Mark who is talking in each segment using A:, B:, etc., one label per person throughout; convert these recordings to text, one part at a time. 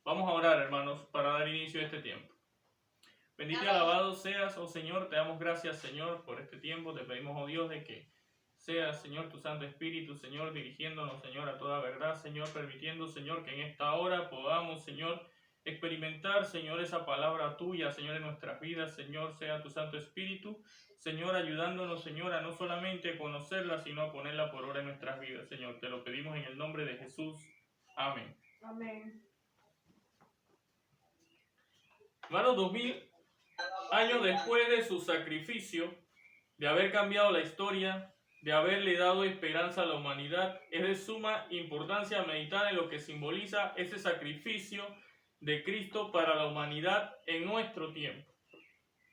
A: Vamos a orar, hermanos, para dar inicio a este tiempo. Bendito y alabado seas, oh Señor. Te damos gracias, Señor, por este tiempo. Te pedimos, oh Dios, de que seas, Señor, tu Santo Espíritu, Señor, dirigiéndonos, Señor, a toda verdad, Señor, permitiendo, Señor, que en esta hora podamos, Señor, experimentar, Señor, esa palabra tuya, Señor, en nuestras vidas, Señor, sea tu Santo Espíritu, Señor, ayudándonos, Señor, a no solamente conocerla, sino a ponerla por obra en nuestras vidas, Señor. Te lo pedimos en el nombre de Jesús. Amén.
B: Amén.
A: Hermanos, 2000 años después de su sacrificio, de haber cambiado la historia, de haberle dado esperanza a la humanidad, es de suma importancia meditar en lo que simboliza ese sacrificio de Cristo para la humanidad en nuestro tiempo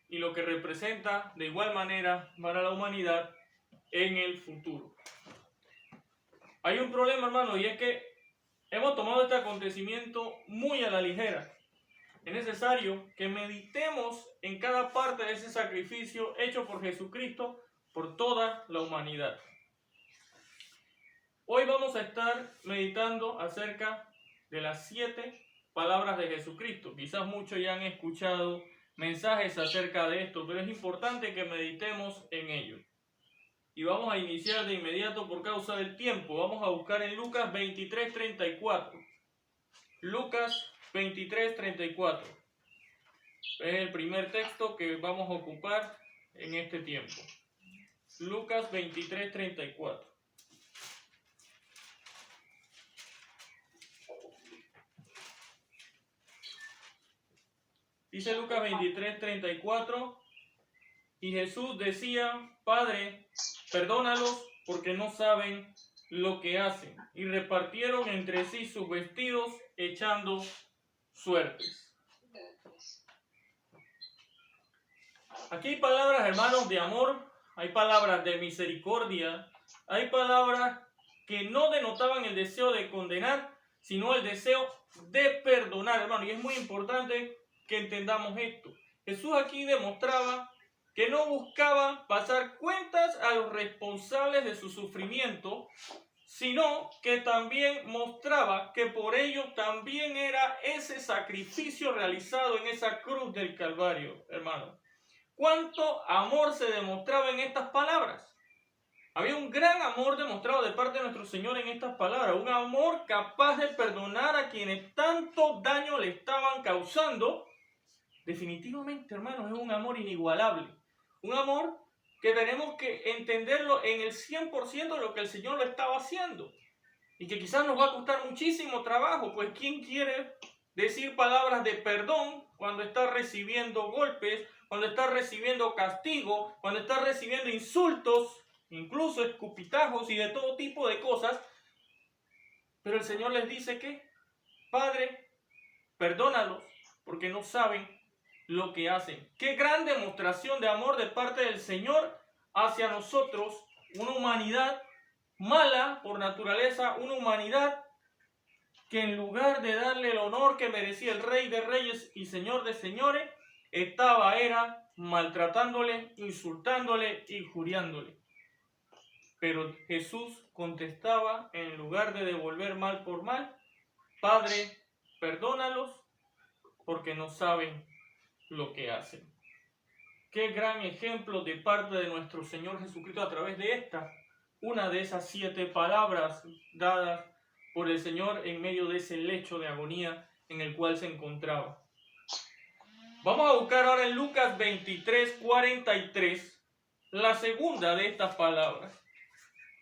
A: y lo que representa de igual manera para la humanidad en el futuro. Hay un problema, hermano, y es que hemos tomado este acontecimiento muy a la ligera. Es necesario que meditemos en cada parte de ese sacrificio hecho por Jesucristo por toda la humanidad. Hoy vamos a estar meditando acerca de las 7 palabras de Jesucristo. Quizás muchos ya han escuchado mensajes acerca de esto, pero es importante que meditemos en ello. Y vamos a iniciar de inmediato por causa del tiempo. Vamos a buscar en Lucas 23:34. Lucas 23:34. Es el primer texto que vamos a ocupar en este tiempo. Lucas 23:34. Dice Lucas 23:34, y Jesús decía: Padre, perdónalos porque no saben lo que hacen. Y repartieron entre sí sus vestidos, echando suertes. Aquí hay palabras, hermanos, de amor, hay palabras de misericordia, hay palabras que no denotaban el deseo de condenar, sino el deseo de perdonar, hermano. Y es muy importante que entendamos esto. Jesús aquí demostraba que no buscaba pasar cuentas a los responsables de su sufrimiento, sino que también mostraba que por ello también era ese sacrificio realizado en esa cruz del Calvario, hermano. ¿Cuánto amor se demostraba en estas palabras? Había un gran amor demostrado de parte de nuestro Señor en estas palabras, un amor capaz de perdonar a quienes tanto daño le estaban causando. Definitivamente, hermanos, es un amor inigualable, un amor que tenemos que entenderlo en el 100% de lo que el Señor lo estaba haciendo y que quizás nos va a costar muchísimo trabajo, pues ¿quién quiere decir palabras de perdón cuando está recibiendo golpes, cuando está recibiendo castigo, cuando está recibiendo insultos, incluso escupitajos y de todo tipo de cosas? Pero el Señor les dice que, Padre, perdónalos porque no saben lo que hacen. Qué gran demostración de amor de parte del Señor hacia nosotros, una humanidad mala por naturaleza, una humanidad que en lugar de darle el honor que merecía el Rey de Reyes y Señor de Señores, era maltratándole, insultándole, injuriándole. Pero Jesús contestaba, en lugar de devolver mal por mal: Padre, perdónalos porque no saben lo que hacen. Qué gran ejemplo de parte de nuestro Señor Jesucristo a través de esta, una de esas 7 palabras dadas por el Señor en medio de ese lecho de agonía en el cual se encontraba. Vamos a buscar ahora en Lucas 23:43 la segunda de estas palabras.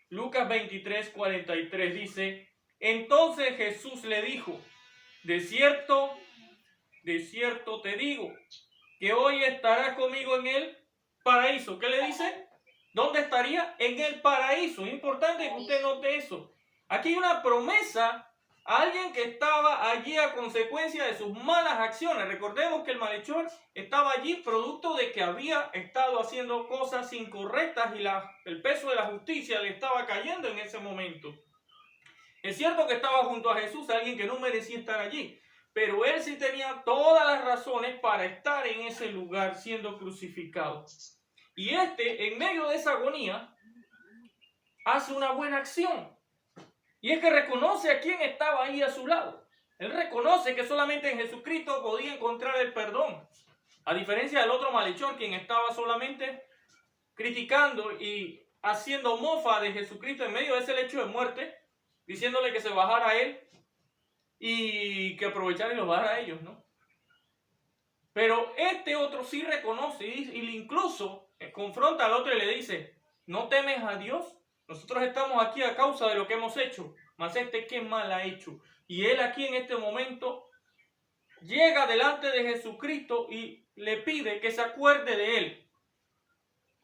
A: Lucas 23:43 dice: entonces Jesús le dijo: de cierto te digo, que hoy estarás conmigo en el paraíso. ¿Qué le dice? ¿Dónde estaría? En el paraíso. Es importante que usted note eso. Aquí hay una promesa a alguien que estaba allí a consecuencia de sus malas acciones. Recordemos que el malhechor estaba allí producto de que había estado haciendo cosas incorrectas y el peso de la justicia le estaba cayendo en ese momento. Es cierto que estaba junto a Jesús, alguien que no merecía estar allí, pero él sí tenía todas las razones para estar en ese lugar siendo crucificado. Y en medio de esa agonía, hace una buena acción. Y es que reconoce a quién estaba ahí a su lado. Él reconoce que solamente en Jesucristo podía encontrar el perdón. A diferencia del otro malhechor, quien estaba solamente criticando y haciendo mofa de Jesucristo en medio de ese lecho de muerte, diciéndole que se bajara a él y que aprovechara y lo bajara a ellos, ¿no? Pero este otro sí reconoce y incluso confronta al otro y le dice, ¿no temes a Dios? Nosotros estamos aquí a causa de lo que hemos hecho, mas este qué mal ha hecho. Y él aquí en este momento llega delante de Jesucristo y le pide que se acuerde de él.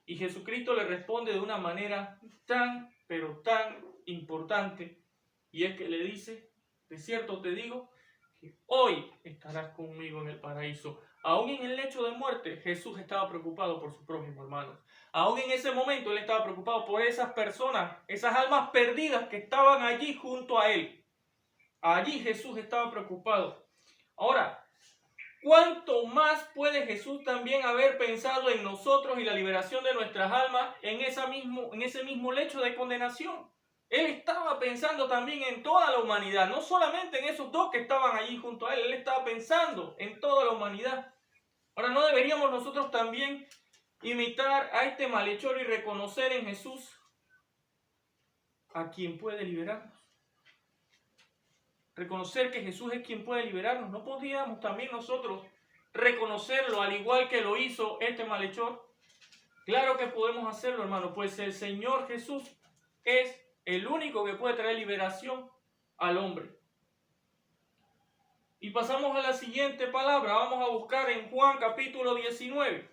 A: Y Jesucristo le responde de una manera tan, pero tan importante. Y es que le dice, de cierto te digo, que hoy estarás conmigo en el paraíso. Aún en el lecho de muerte, Jesús estaba preocupado por sus prójimos hermanos. Aún en ese momento, él estaba preocupado por esas personas, esas almas perdidas que estaban allí junto a él. Allí Jesús estaba preocupado. Ahora, ¿cuánto más puede Jesús también haber pensado en nosotros y la liberación de nuestras almas en ese mismo lecho de condenación? Él estaba pensando también en toda la humanidad, no solamente en esos dos que estaban allí junto a él, él estaba pensando en toda la humanidad. Ahora, ¿no deberíamos nosotros también imitar a este malhechor y reconocer en Jesús a quien puede liberarnos? Reconocer que Jesús es quien puede liberarnos. ¿No podríamos también nosotros reconocerlo al igual que lo hizo este malhechor? Claro que podemos hacerlo, hermano, pues el Señor Jesús es el único que puede traer liberación al hombre. Y pasamos a la siguiente palabra. Vamos a buscar en Juan capítulo 19.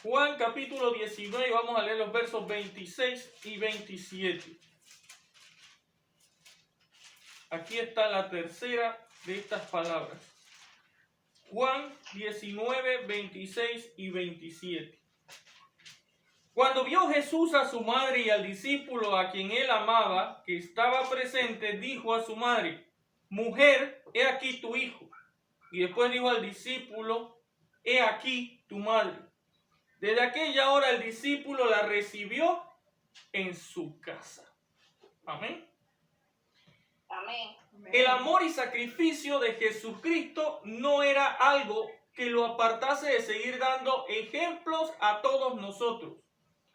A: Juan capítulo 19, vamos a leer los versos 26 y 27. Aquí está la tercera de estas palabras. Juan 19, 26 y 27. Cuando vio Jesús a su madre y al discípulo a quien él amaba, que estaba presente, dijo a su madre, mujer, he aquí tu hijo. Y después dijo al discípulo, he aquí tu madre. Desde aquella hora el discípulo la recibió en su casa. Amén.
B: Amén.
A: El amor y sacrificio de Jesucristo no era algo que lo apartase de seguir dando ejemplos a todos nosotros.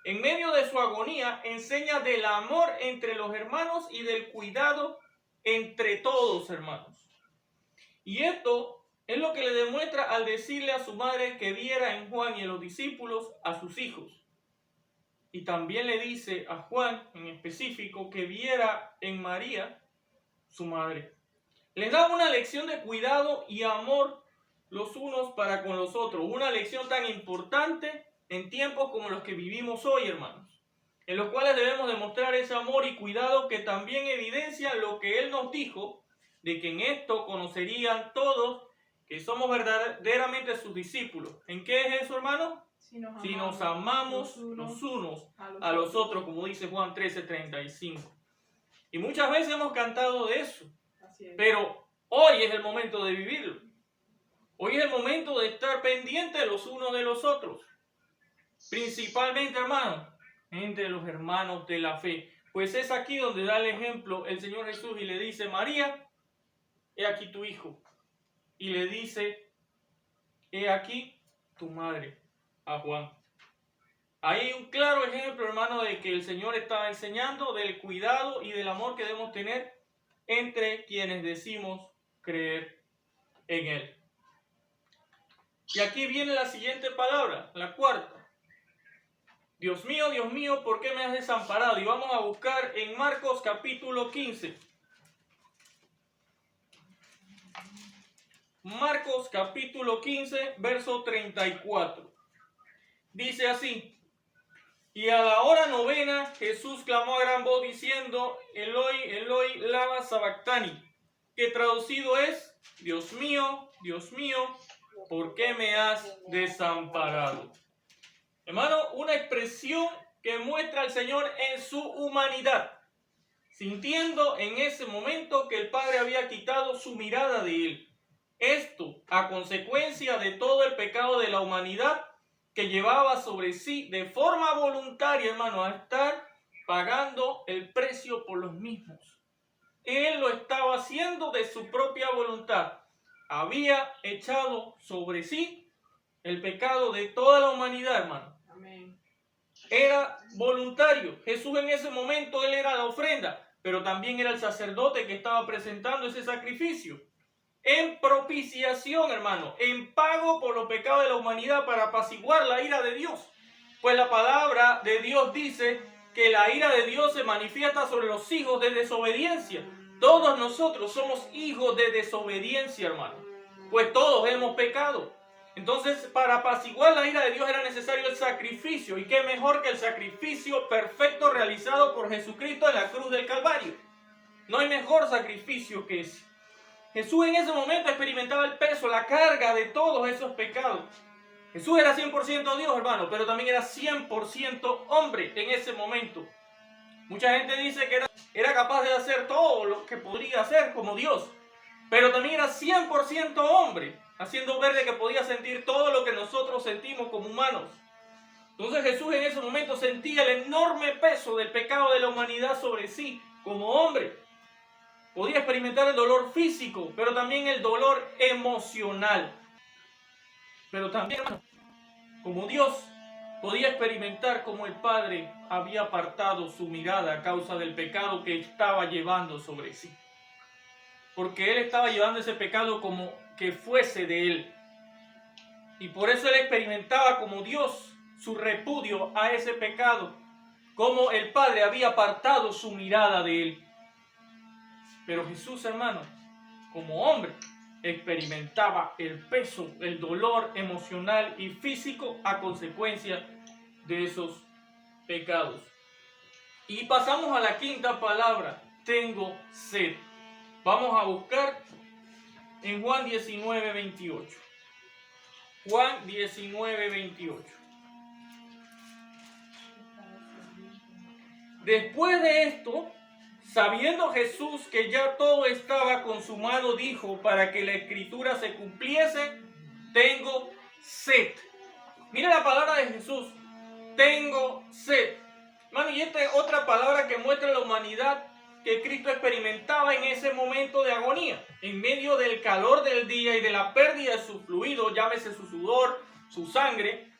A: En medio de su agonía, enseña del amor entre los hermanos y del cuidado entre todos, hermanos. Y esto es lo que le demuestra al decirle a su madre que viera en Juan y en los discípulos a sus hijos. Y también le dice a Juan en específico que viera en María su madre. Les da una lección de cuidado y amor los unos para con los otros. Una lección tan importante en tiempos como los que vivimos hoy, hermanos, en los cuales debemos demostrar ese amor y cuidado que también evidencia lo que Él nos dijo, de que en esto conocerían todos que somos verdaderamente sus discípulos. ¿En qué es eso, hermano? Si nos amamos los unos a los otros, como dice Juan 13:35. Y muchas veces hemos cantado de eso, pero hoy es el momento de vivirlo. Hoy es el momento de estar pendientes los unos de los otros. Principalmente, hermanos, entre los hermanos de la fe. Pues es aquí donde da el ejemplo el Señor Jesús y le dice, María, he aquí tu hijo. Y le dice, he aquí tu madre, a Juan. Hay un claro ejemplo, hermano, de que el Señor estaba enseñando del cuidado y del amor que debemos tener entre quienes decimos creer en Él. Y aquí viene la siguiente palabra, la cuarta. Dios mío, ¿por qué me has desamparado? Y vamos a buscar en Marcos capítulo 15. Marcos capítulo 15, verso 34. Dice así, y a la hora novena Jesús clamó a gran voz diciendo, Eloi, Eloi, lama sabactani, que traducido es, Dios mío, ¿por qué me has desamparado? Hermano, una expresión que muestra al Señor en su humanidad, sintiendo en ese momento que el Padre había quitado su mirada de él. Esto a consecuencia de todo el pecado de la humanidad que llevaba sobre sí de forma voluntaria, hermano, a estar pagando el precio por los mismos. Él lo estaba haciendo de su propia voluntad. Había echado sobre sí el pecado de toda la humanidad, hermano.
B: Amén.
A: Era voluntario. Jesús en ese momento, Él era la ofrenda, pero también era el sacerdote que estaba presentando ese sacrificio. En propiciación, hermano, en pago por los pecados de la humanidad para apaciguar la ira de Dios. Pues la palabra de Dios dice que la ira de Dios se manifiesta sobre los hijos de desobediencia. Todos nosotros somos hijos de desobediencia, hermano. Pues todos hemos pecado. Entonces, para apaciguar la ira de Dios era necesario el sacrificio. ¿Y qué mejor que el sacrificio perfecto realizado por Jesucristo en la cruz del Calvario? No hay mejor sacrificio que ese. Jesús en ese momento experimentaba el peso, la carga de todos esos pecados. Jesús era 100% Dios, hermano, pero también era 100% hombre en ese momento. Mucha gente dice que era capaz de hacer todo lo que podría hacer como Dios, pero también era 100% hombre, haciendo ver de que podía sentir todo lo que nosotros sentimos como humanos. Entonces Jesús en ese momento sentía el enorme peso del pecado de la humanidad sobre sí como hombre. Podía experimentar el dolor físico, pero también el dolor emocional. Pero también, como Dios, podía experimentar cómo el Padre había apartado su mirada a causa del pecado que estaba llevando sobre sí. Porque Él estaba llevando ese pecado como que fuese de Él. Y por eso Él experimentaba como Dios su repudio a ese pecado, como el Padre había apartado su mirada de Él. Pero Jesús, hermano, como hombre, experimentaba el peso, el dolor emocional y físico a consecuencia de esos pecados. Y pasamos a la quinta palabra, tengo sed. Vamos a buscar en Juan 19, 28. Juan 19, 28. Después de esto, sabiendo Jesús que ya todo estaba consumado, dijo, para que la escritura se cumpliese, tengo sed. Mira la palabra de Jesús, tengo sed. Hermano, y esta es otra palabra que muestra la humanidad que Cristo experimentaba en ese momento de agonía, en medio del calor del día y de la pérdida de su fluido, llámese su sudor, su sangre,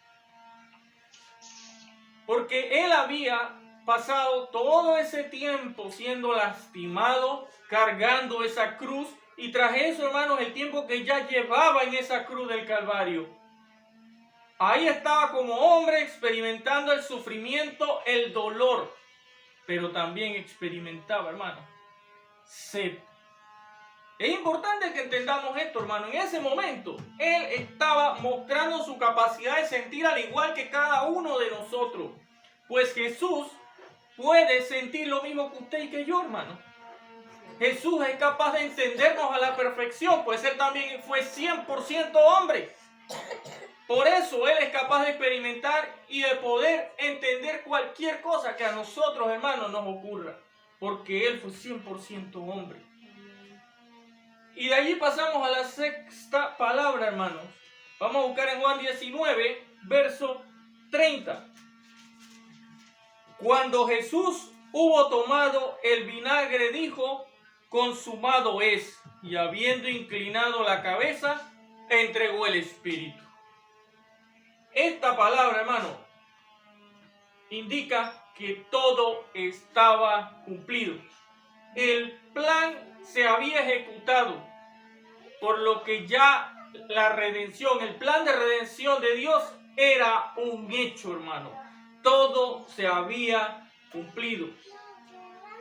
A: porque Él había pasado todo ese tiempo siendo lastimado, cargando esa cruz, y tras eso, hermanos, el tiempo que ya llevaba en esa cruz del Calvario, ahí estaba como hombre experimentando el sufrimiento, el dolor, pero también experimentaba, hermano, sed. Es importante que entendamos esto, hermano. En ese momento, Él estaba mostrando su capacidad de sentir al igual que cada uno de nosotros. Pues Jesús puede sentir lo mismo que usted y que yo, hermano. Jesús es capaz de entendernos a la perfección, pues Él también fue 100% hombre. Por eso Él es capaz de experimentar y de poder entender cualquier cosa que a nosotros, hermanos, nos ocurra. Porque Él fue 100% hombre. Y de allí pasamos a la sexta palabra, hermanos. Vamos a buscar en Juan 19, verso 30. Cuando Jesús hubo tomado el vinagre, dijo, consumado es. Y habiendo inclinado la cabeza, entregó el espíritu. Esta palabra, hermano, indica que todo estaba cumplido. El plan se había ejecutado, por lo que ya la redención, el plan de redención de Dios era un hecho, hermano. Todo se había cumplido.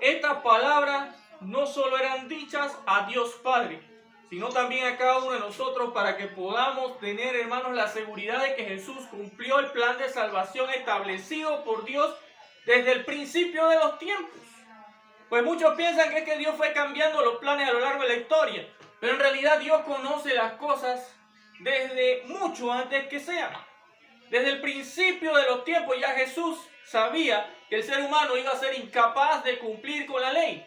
A: Estas palabras no solo eran dichas a Dios Padre, sino también a cada uno de nosotros para que podamos tener, hermanos, la seguridad de que Jesús cumplió el plan de salvación establecido por Dios desde el principio de los tiempos. Pues muchos piensan que es que Dios fue cambiando los planes a lo largo de la historia, pero en realidad Dios conoce las cosas desde mucho antes que sean. Desde el principio de los tiempos ya Jesús sabía que el ser humano iba a ser incapaz de cumplir con la ley.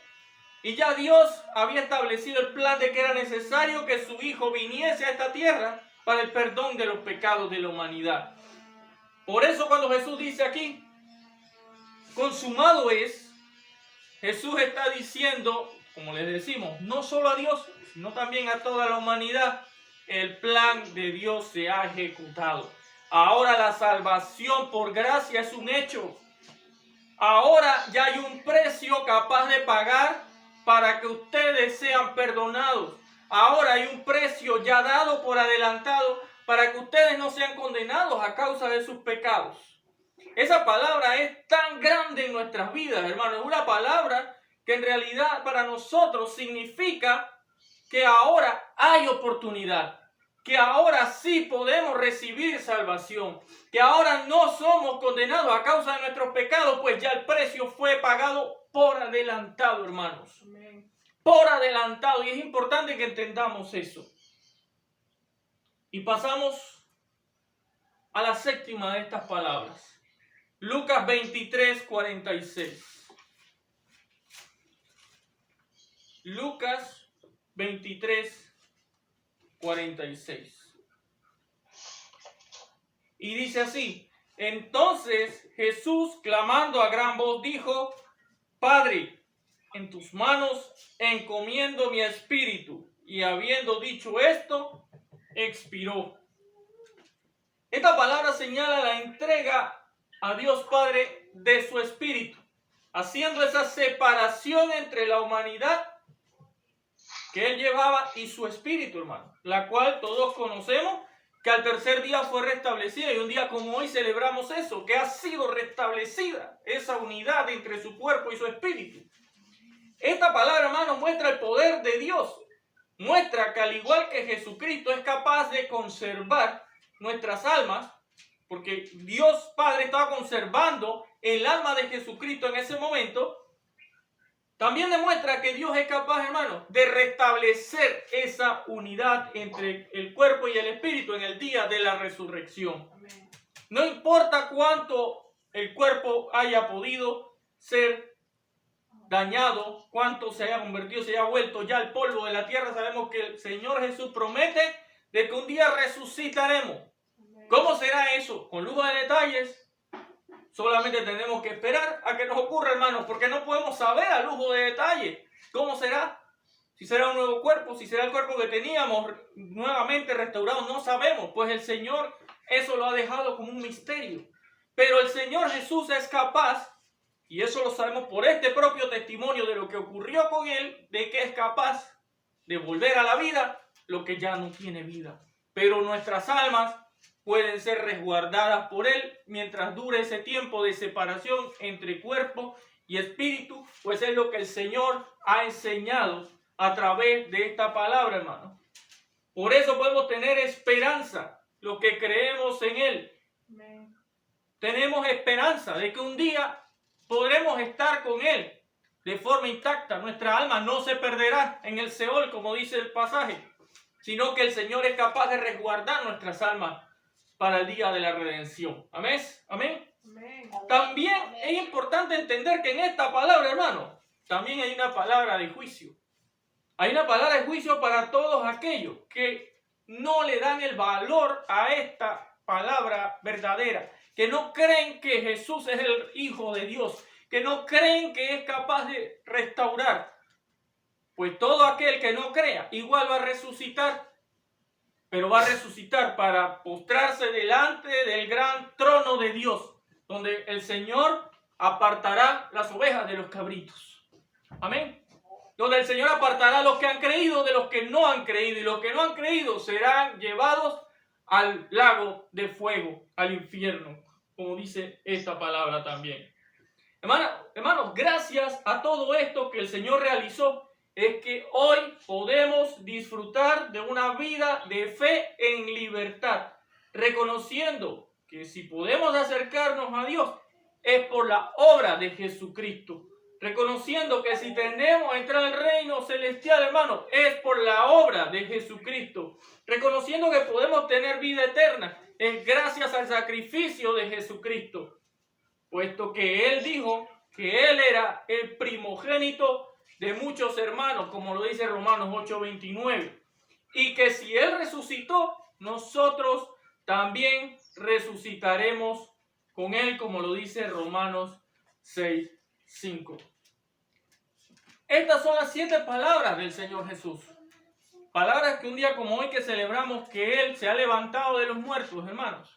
A: Y ya Dios había establecido el plan de que era necesario que su Hijo viniese a esta tierra para el perdón de los pecados de la humanidad. Por eso cuando Jesús dice aquí, consumado es, Jesús está diciendo como les decimos, no solo a Dios, sino también a toda la humanidad, el plan de Dios se ha ejecutado. Ahora la salvación por gracia es un hecho. Ahora ya hay un precio capaz de pagar para que ustedes sean perdonados. Ahora hay un precio ya dado por adelantado para que ustedes no sean condenados a causa de sus pecados. Esa palabra es tan grande en nuestras vidas, hermanos. Es una palabra que en realidad para nosotros significa que ahora hay oportunidad, que ahora sí podemos recibir salvación, que ahora no somos condenados a causa de nuestros pecados, pues ya el precio fue pagado por adelantado, hermanos.
B: Amén.
A: Por adelantado, y es importante que entendamos eso. Y pasamos a la séptima de estas palabras. Lucas 23, 46. Lucas 23, 46. Y dice así: entonces Jesús, clamando a gran voz, dijo: Padre, en tus manos encomiendo mi espíritu. Y habiendo dicho esto, expiró. Esta palabra señala la entrega a Dios Padre de su espíritu, haciendo esa separación entre la humanidad que él llevaba y su espíritu, hermano, la cual todos conocemos que al tercer día fue restablecida, y un día como hoy celebramos eso, que ha sido restablecida esa unidad entre su cuerpo y su espíritu. Esta palabra, hermano, muestra el poder de Dios, muestra que al igual que Jesucristo es capaz de conservar nuestras almas, porque Dios Padre estaba conservando el alma de Jesucristo en ese momento. También demuestra que Dios es capaz, hermano, de restablecer esa unidad entre el cuerpo y el espíritu en el día de la resurrección.
B: Amén.
A: No importa cuánto el cuerpo haya podido ser dañado, cuánto se haya convertido, se haya vuelto ya el polvo de la tierra, sabemos que el Señor Jesús promete de que un día resucitaremos. ¿Cómo será eso? Con lujo de detalles. Solamente tenemos que esperar a que nos ocurra, hermanos, porque no podemos saber a lujo de detalle cómo será. Si será un nuevo cuerpo, si será el cuerpo que teníamos nuevamente restaurado, no sabemos, pues el Señor eso lo ha dejado como un misterio. Pero el Señor Jesús es capaz, y eso lo sabemos por este propio testimonio de lo que ocurrió con Él, de que es capaz de volver a la vida lo que ya no tiene vida. Pero nuestras almas pueden ser resguardadas por Él mientras dure ese tiempo de separación entre cuerpo y espíritu, pues es lo que el Señor ha enseñado a través de esta palabra, hermano. Por eso podemos tener esperanza, los que creemos en Él.
B: Amén.
A: Tenemos esperanza de que un día podremos estar con Él de forma intacta. Nuestra alma no se perderá en el Seol, como dice el pasaje, sino que el Señor es capaz de resguardar nuestras almas para el día de la redención. ¿Amén? ¿Amén?
B: Amén.
A: También
B: Amén.
A: es importante entender que en esta palabra, hermano, también hay una palabra de juicio. Hay una palabra de juicio para todos aquellos que no le dan el valor a esta palabra verdadera, que no creen que Jesús es el Hijo de Dios, que no creen que es capaz de restaurar. Pues todo aquel que no crea igual va a resucitar, pero va a resucitar para postrarse delante del gran trono de Dios, donde el Señor apartará las ovejas de los cabritos. Amén. Donde el Señor apartará a los que han creído de los que no han creído, y los que no han creído serán llevados al lago de fuego, al infierno, como dice esta palabra también. Hermanos, gracias a todo esto que el Señor realizó, es que hoy podemos disfrutar de una vida de fe en libertad, reconociendo que si podemos acercarnos a Dios es por la obra de Jesucristo, reconociendo que si tenemos entrar al reino celestial, hermanos, es por la obra de Jesucristo, reconociendo que podemos tener vida eterna, es gracias al sacrificio de Jesucristo, puesto que Él dijo que Él era el primogénito de muchos hermanos, como lo dice Romanos 8:29, y que si Él resucitó, nosotros también resucitaremos con Él, como lo dice Romanos 6:5. Estas son las 7 palabras del Señor Jesús. Palabras que un día como hoy que celebramos que Él se ha levantado de los muertos, hermanos.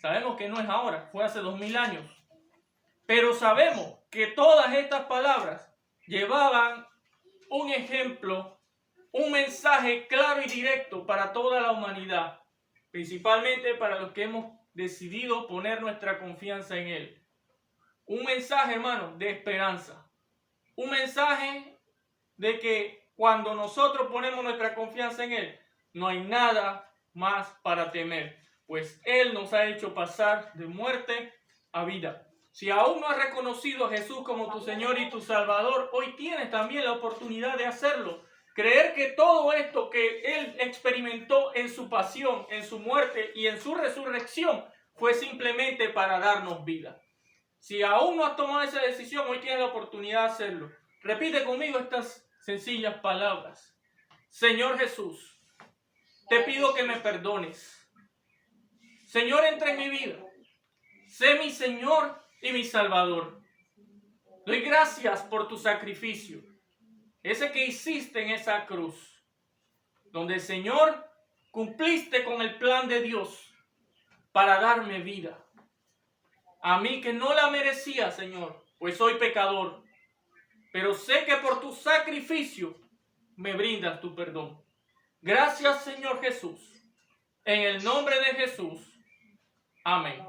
A: Sabemos que no es ahora, fue hace 2000 años. Pero sabemos que todas estas palabras llevaban un ejemplo, un mensaje claro y directo para toda la humanidad. Principalmente para los que hemos decidido poner nuestra confianza en Él. Un mensaje, hermanos, de esperanza. Un mensaje de que cuando nosotros ponemos nuestra confianza en Él, no hay nada más para temer, pues Él nos ha hecho pasar de muerte a vida. Si aún no has reconocido a Jesús como tu Señor y tu Salvador, hoy tienes también la oportunidad de hacerlo. Creer que todo esto que Él experimentó en su pasión, en su muerte y en su resurrección fue simplemente para darnos vida. Si aún no has tomado esa decisión, hoy tienes la oportunidad de hacerlo. Repite conmigo estas sencillas palabras. Señor Jesús, te pido que me perdones. Señor, entra en mi vida. Sé mi Señor y mi Salvador. Doy gracias por tu sacrificio. Ese que hiciste en esa cruz. Donde, Señor, cumpliste con el plan de Dios para darme vida. A mí que no la merecía, Señor, pues soy pecador. Pero sé que por tu sacrificio me brindas tu perdón. Gracias, Señor Jesús. En el nombre de Jesús. Amén.